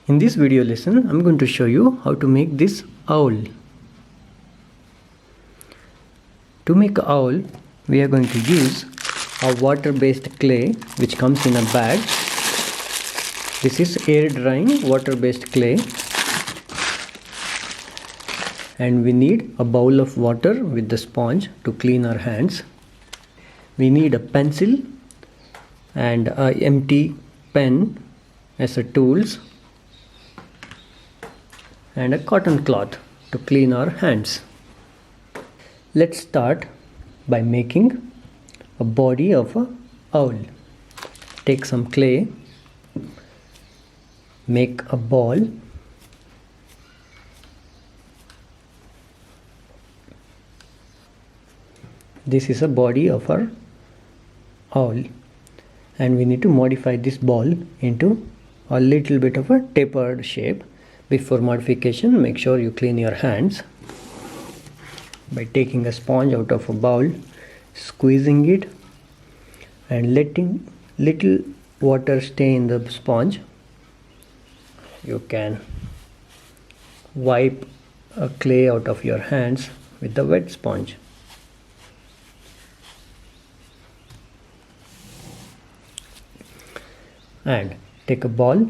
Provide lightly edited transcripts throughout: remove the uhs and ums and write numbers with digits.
In this video lesson, I'm going to show you how to make this owl. To make an owl, we are going to use a water-based clay which comes in a bag. This is air drying water-based clay. And we need a bowl of water with the sponge to clean our hands. We need a pencil and an empty pen as a tools, and a cotton cloth to clean our hands. Let's start by making a body of an owl. Take some clay, make a ball, this is a body of our owl, and we need to modify this ball into a little bit of a tapered shape. Before modification, make sure you clean your hands by taking a sponge out of a bowl, squeezing it and letting little water stay in the sponge. You can wipe a clay out of your hands with the wet sponge. And take a ball,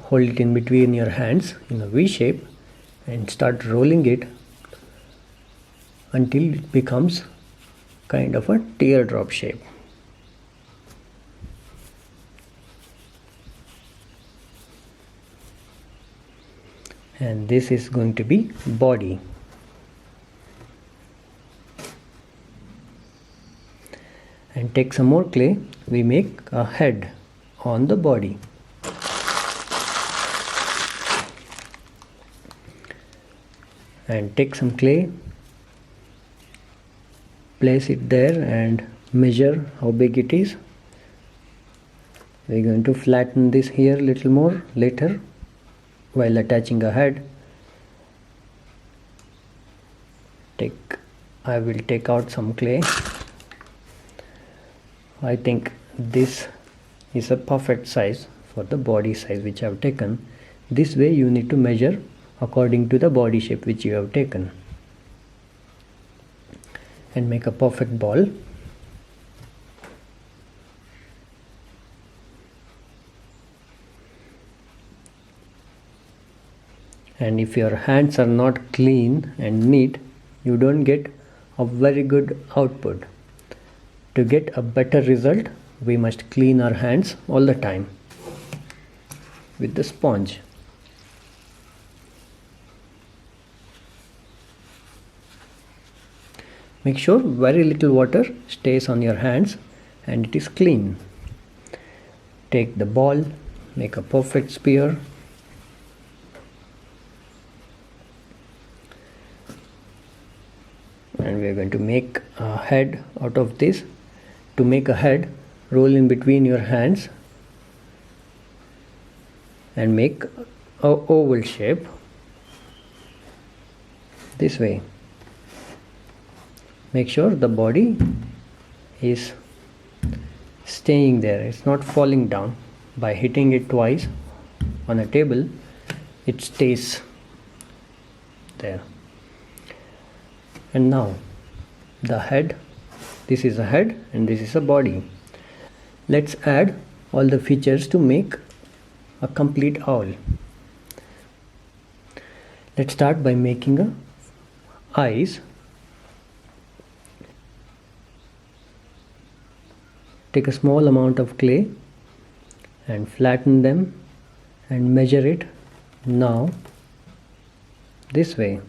hold it in between your hands in a V shape and start rolling it until it becomes kind of a teardrop shape. And this is going to be body. And take some more clay, we make a head on the body. And take some clay, place it there and measure how big it is. We're going to flatten this here a little more later while attaching a head. I will take out some clay. I think this is a perfect size for the body size which I have taken. This way you need to measure according to the body shape which you have taken and make a perfect ball. And if your hands are not clean and neat, you don't get a very good output. To get a better result, we must clean our hands all the time with the sponge. Make sure very little water stays on your hands and it is clean. Take the ball, make a perfect sphere. And we are going to make a head out of this. To make a head, roll in between your hands and make an oval shape this way. Make sure the body is staying there, it's not falling down. By hitting it twice on a table, it stays there. And now the head, this is a head and this is a body. Let's add all the features to make a complete owl. Let's start by making eyes. Take a small amount of clay and flatten them and measure it now this way,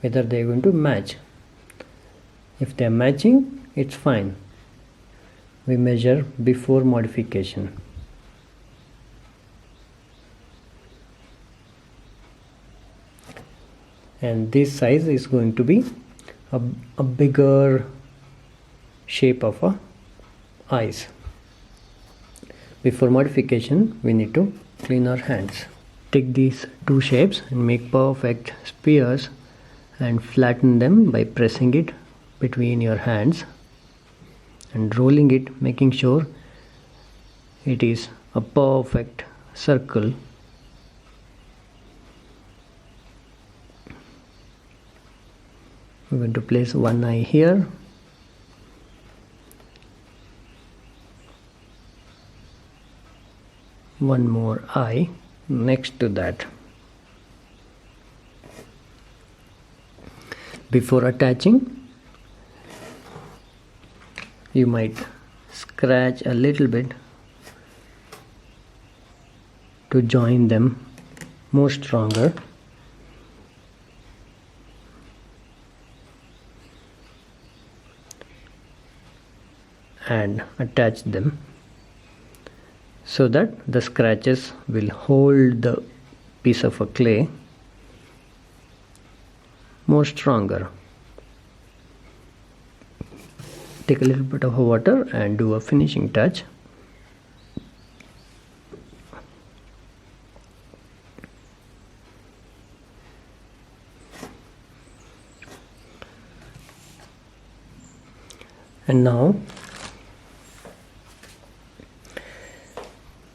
whether they are going to match. If they are matching, it's fine. We measure before modification. And this size is going to be a bigger shape of a eyes. Before modification, we need to clean our hands. Take these two shapes and make perfect spheres and flatten them by pressing it between your hands and rolling it, making sure it is a perfect circle We're going to place one eye here, one more eye next to that. Before attaching, you might scratch a little bit to join them more stronger. And attach them so that the scratches will hold the piece of a clay more stronger. Take a little bit of water and do a finishing touch. And now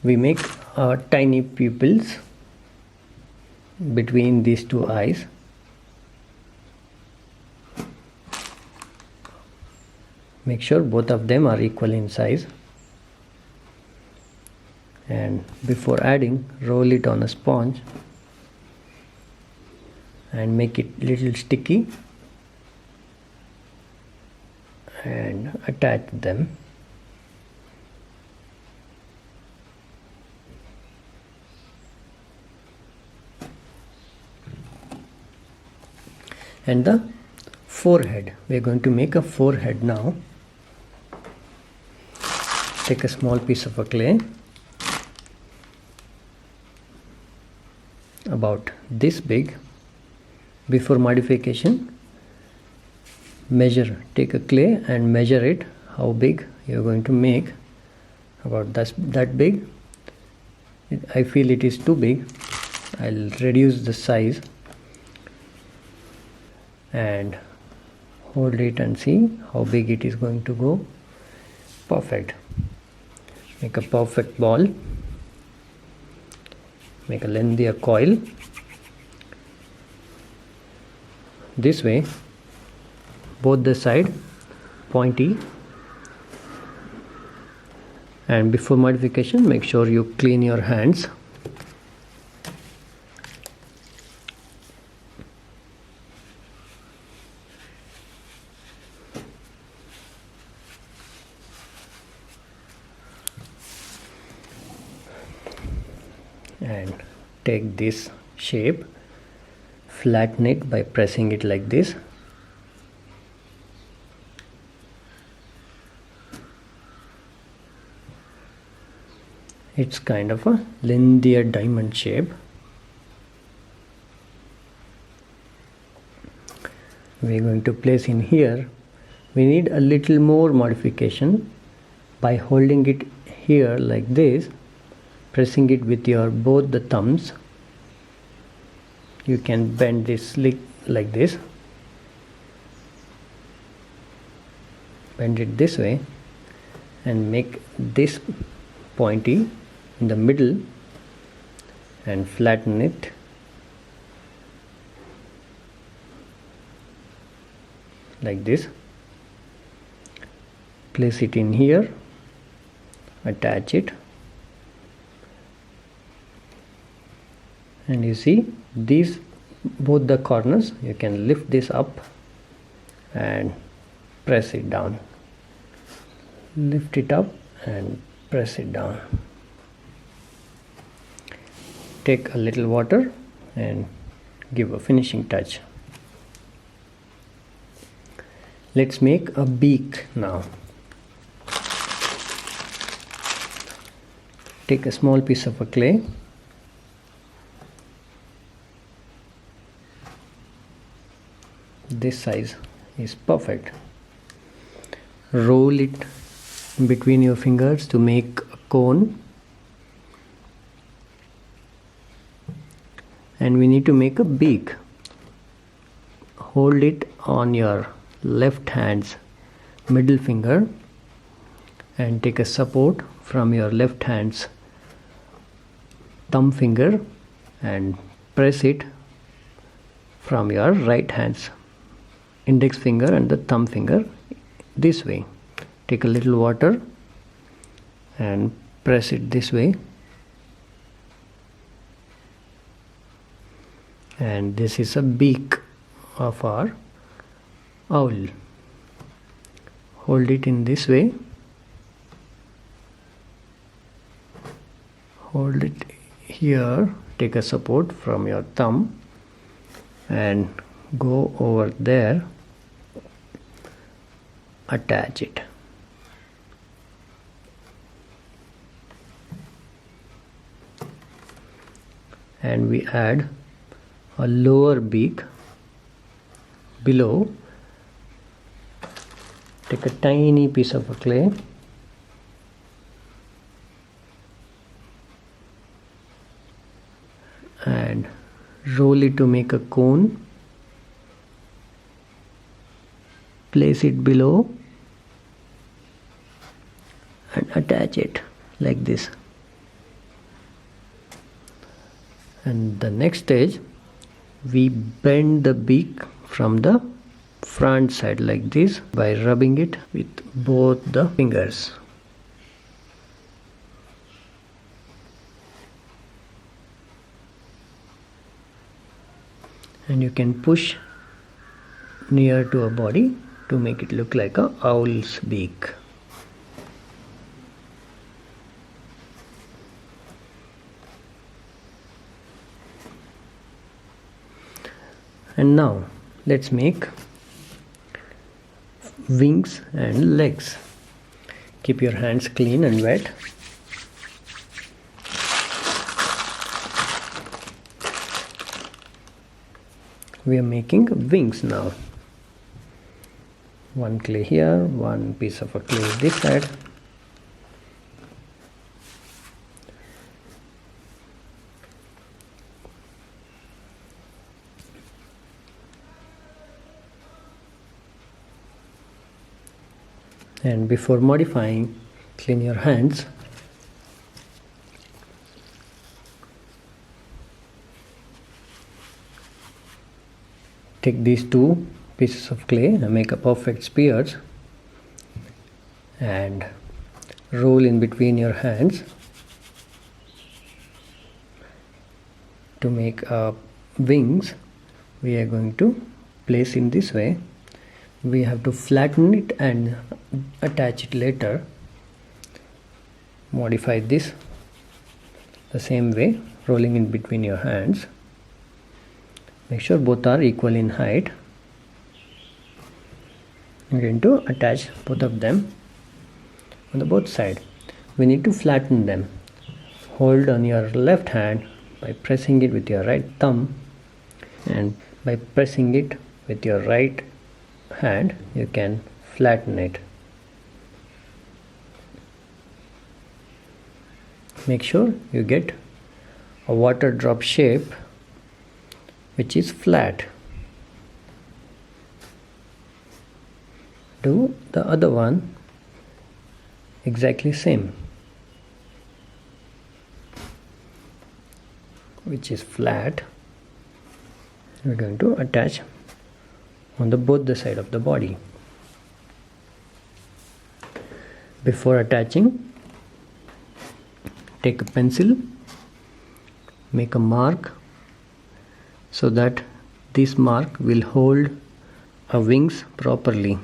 we make tiny pupils between these two eyes. Make sure both of them are equal in size. And before adding, roll it on a sponge and make it little sticky and attach them. And the forehead, we are going to make a forehead now. Take a small piece of a clay about this big. Before modification, measure, take a clay and measure it how big you are going to make. About that big. I feel it is too big. I'll reduce the size and hold it and see how big it is going to go. Perfect. Make a perfect ball. Make a lengthier coil. This way, both the side pointy. And before modification, make sure you clean your hands. And take this shape, flatten it by pressing it like this. It's kind of a linear diamond shape. We're going to place in here. We need a little more modification by holding it here like this, pressing it with your both the thumbs. You can bend this like this, bend it this way and make this pointy in the middle and flatten it like this. Place it in here, attach it, and you see these both the corners, you can lift this up and press it down. Lift it up and press it down. Take a little water and give a finishing touch. Let's make a beak now. Take a small piece of a clay. This size is perfect. Roll it between your fingers to make a cone. And we need to make a beak. Hold it on your left hand's middle finger and take a support from your left hand's thumb finger and press it from your right hand's index finger and the thumb finger this way. Take a little water and press it this way, and this is a beak of our owl. Hold it in this way, hold it here, take a support from your thumb and go over there, attach it. And we add a lower beak below. Take a tiny piece of clay and roll it to make a cone. Place it below and attach it like this. And the next stage, we bend the beak from the front side like this by rubbing it with both the fingers. And you can push near to a body to make it look like a owl's beak. And now let's make wings and legs. Keep your hands clean and wet. We are making wings now. One clay here, one piece of a clay this side. And before modifying, clean your hands. Take these two pieces of clay and make a perfect spears and roll in between your hands to make wings. We are going to place in this way. We have to flatten it and attach it later. Modify this the same way, rolling in between your hands. Make sure both are equal in height. I'm going to attach both of them on the both sides. We need to flatten them. Hold on your left hand by pressing it with your right thumb, and by pressing it with your right hand you can flatten it. Make sure you get a water drop shape which is flat. Do the other one exactly same, which is flat. We're going to attach on both the side of the body. Before attaching, take a pencil, make a mark so that this mark will hold our wings properly.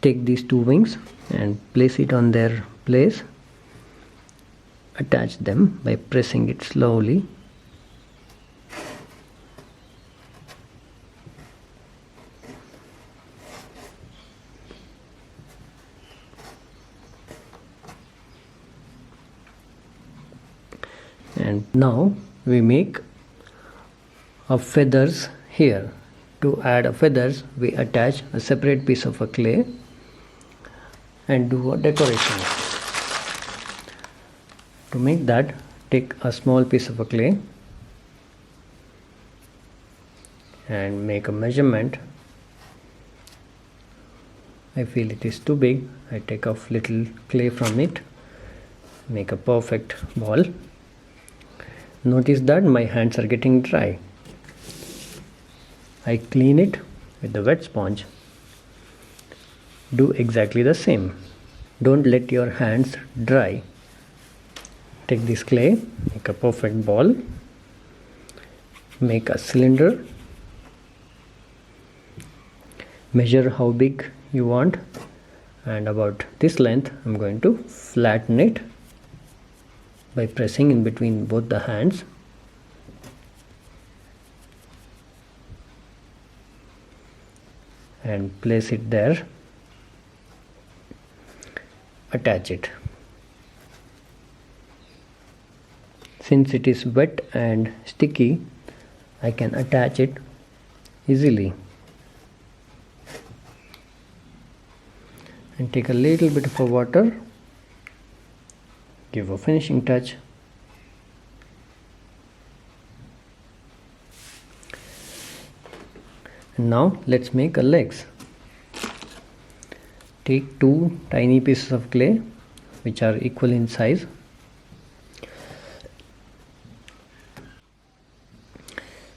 Take these two wings and place it on their place. Attach them by pressing it slowly. And now we make a feathers here. To add a feathers, we attach a separate piece of a clay and do a decoration. To make that, take a small piece of a clay and make a measurement. I feel it is too big. I take off little clay from it, make a perfect ball. Notice that my hands are getting dry. I clean it with the wet sponge. Do exactly the same. Don't let your hands dry. Take this clay, make a perfect ball, make a cylinder, measure how big you want, and about this length I'm going to flatten it by pressing in between both the hands. And place it there. Attach it. Since it is wet and sticky, I can attach it easily. And take a little bit of water, give a finishing touch. And now let's make a legs. Take 2 tiny pieces of clay which are equal in size.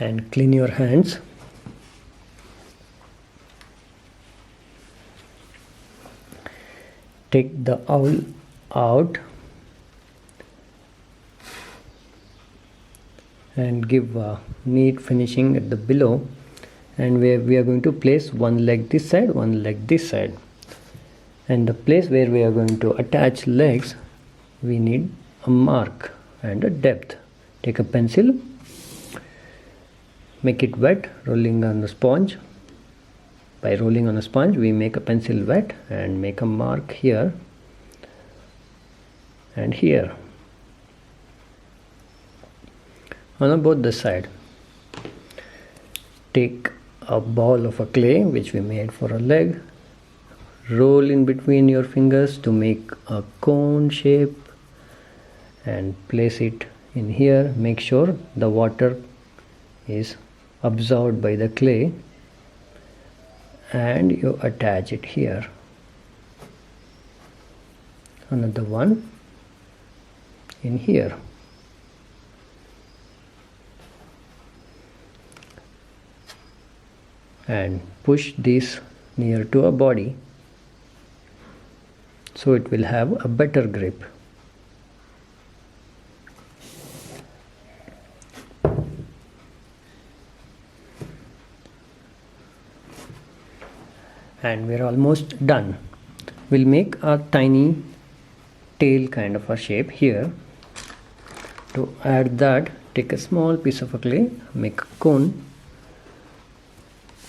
And clean your hands. Take the owl out and give a neat finishing at the below, and where we are going to place one leg this side, one leg this side. And the place where we are going to attach legs, we need a mark and a depth. Take a pencil, make it wet, rolling on the sponge. By rolling on a sponge, we make a pencil wet and make a mark here and here on both the side. Take a ball of a clay which we made for a leg, roll in between your fingers to make a cone shape and place it in here. Make sure the water is absorbed by the clay, and you attach it here. Another one in here. And push this near to a body so it will have a better grip. And we're almost done. We'll make a tiny tail kind of a shape here. To add that, take a small piece of a clay, make a cone,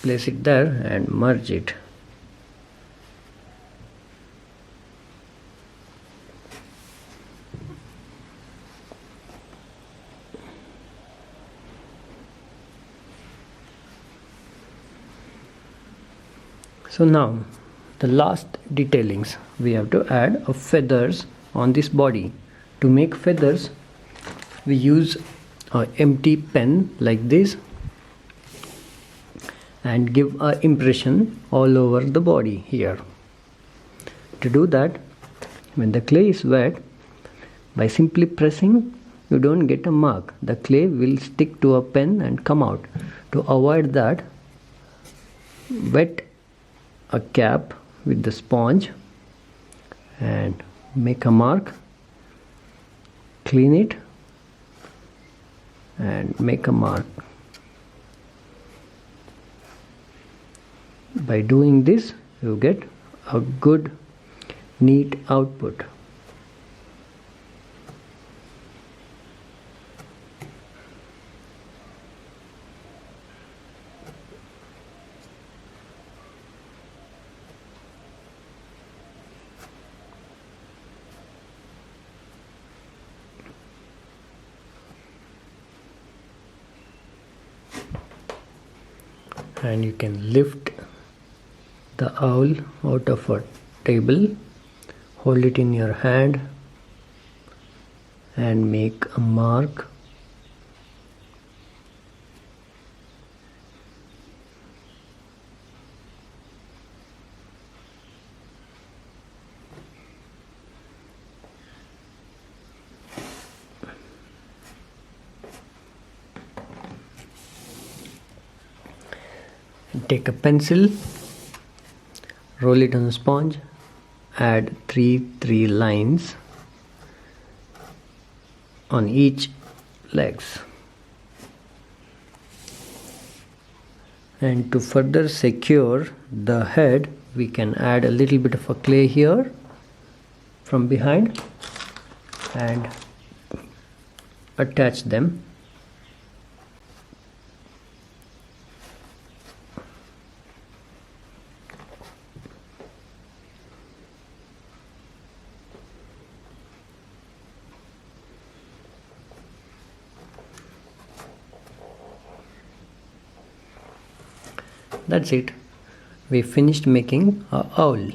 place it there and merge it. So now the last detailings, we have to add a feathers on this body. To make feathers, we use an empty pen like this and give an impression all over the body here. To do that, when the clay is wet, by simply pressing, you don't get a mark. The clay will stick to a pen and come out. To avoid that, wet a cap with the sponge and make a mark, clean it and make a mark. By doing this, you get a good neat output. And you can lift the owl out of a table, hold it in your hand and make a mark. Take a pencil, roll it on a sponge, add three lines on each legs, and to further secure the head we can add a little bit of a clay here from behind and attach them. That's it. We finished making a owl.